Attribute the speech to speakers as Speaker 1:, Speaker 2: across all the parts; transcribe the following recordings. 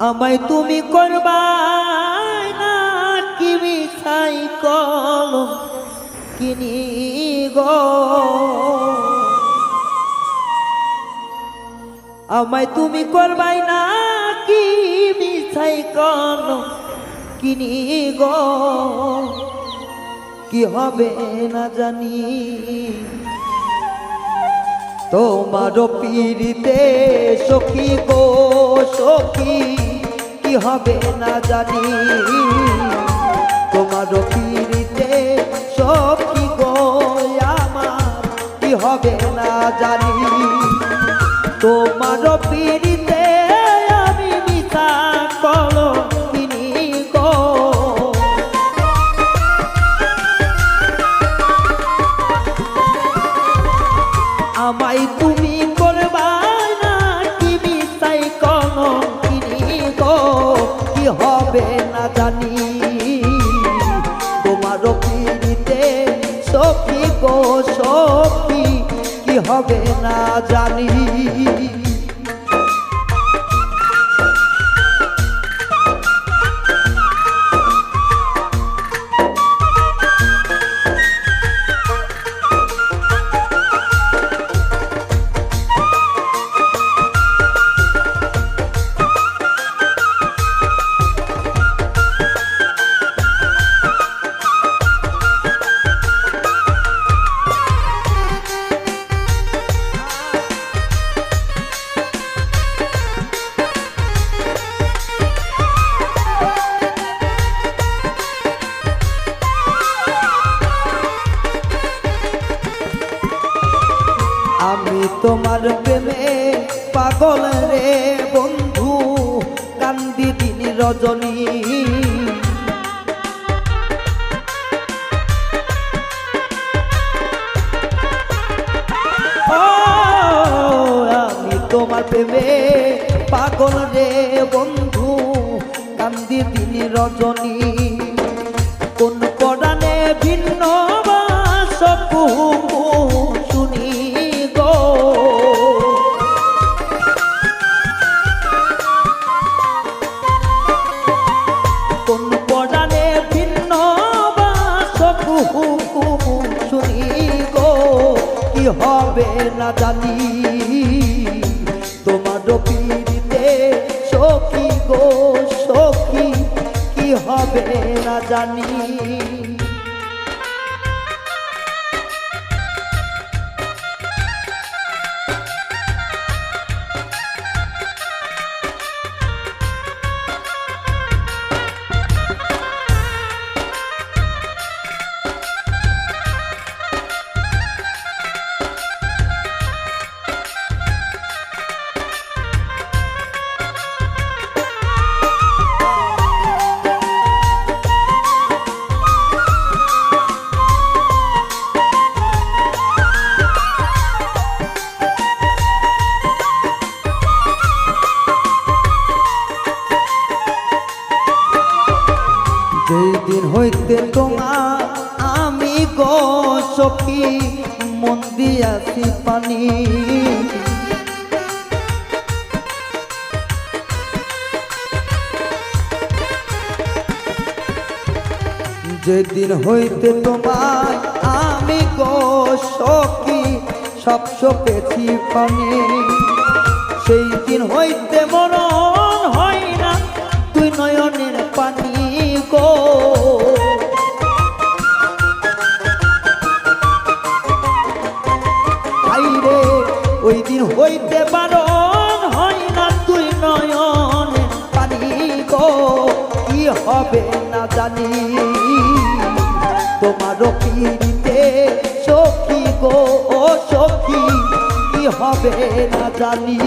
Speaker 1: আমায় তুমি করবাই না কি মিছাই কলম কিনি গো, আমায় তুমি করবাই না কি মিছাই কলম কিনি গো, কি হবে না জানি তোমার পীড়িতে সখী গো সখী, কি হবে না জানি তোমার পীড়িতে সখী গো আমার, কি হবে না জানি তোমার পীড়িতে আমি মিছা কলম কিনি গো, আমায় তুমি করবাই না কি মিছাই কলম কিনি গো, কি হবে না জানি তোমার পীড়িতে সখী গো সখী, কি হবে না জানি আমি তোমার প্রেমে পাগল রে বন্ধু, কান্দি দিন রজনী আমি তোমার প্রেমে পাগল রে বন্ধু, কান্দি দিন রজনী কোন পরাণে ভিন্ন বাসকু শুনি গো, কোন পরাণে ভিন্ন বাসকু শুনি গো, কি হবে না জানি তোমার পীড়িতে সখী গো সখী, কি হবে না জানি যেই দিন হইতে তোমার আমি গো সখী মন দিয়াছি পানি, যেদিন হইতে তোমার আমি গো সখী সব সপেছি পানি, সেই দিন হইতে মরণ হয় না তুই নয়নের পানি গো, আইরে ওই দিন হইতে বারণ হয় না তুই নয়নের পানি গো, কি হবে না জানি তোমার পীড়িতে সখী গো ও সখী, কি হবে না জানি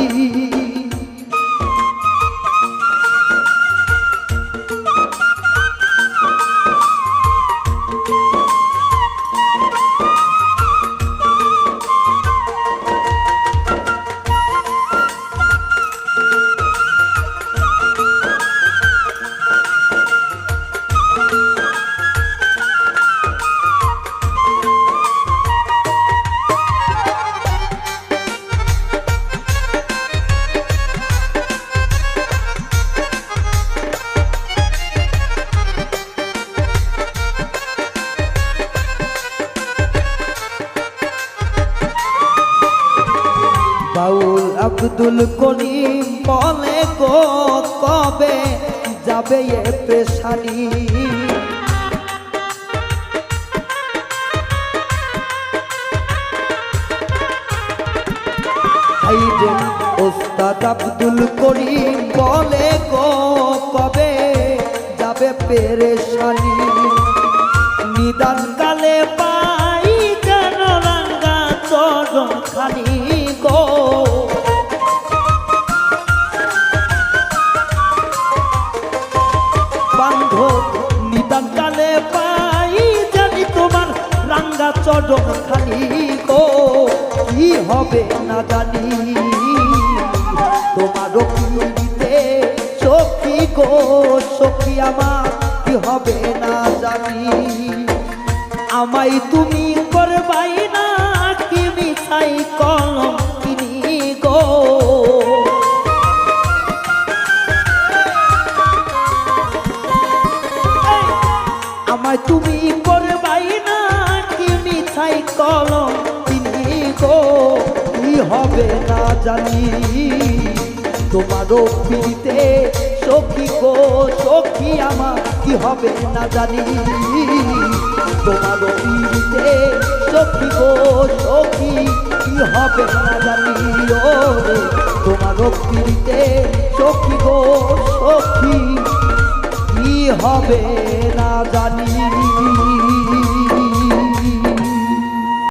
Speaker 1: বাউল আব্দুল করিম বলে গো কবে যাবে এ পেশানি হাইরে ওস্তাদ আব্দুল করিম বলে গো কবে যাবে পেরেশানি নিদান কালে পাই যেন রাঙ্গা চরণ খানি গো বান্ধব নিদান কালে পাই জানি তোমার রাঙ্গা চরণ খানি গো কি হবে না জানি তোমারও পিড়িতে সখী গো সখী আমার কি হবে না জানি আমায় তুমি করবাই না কি মিছাই কলম কিনি গো আমায় তুমি করবাই না কি মিছাই কলম কিনি গো কি হবে না জানি তোমারও পিড়িতে সখী গো সখী আমার কি হবে না জানি তোমারও পিড়িতে সখী গো সখী কি হবে না জানি ও রে তোমারও পিড়িতে সখী গো সখী কি হবে না জানি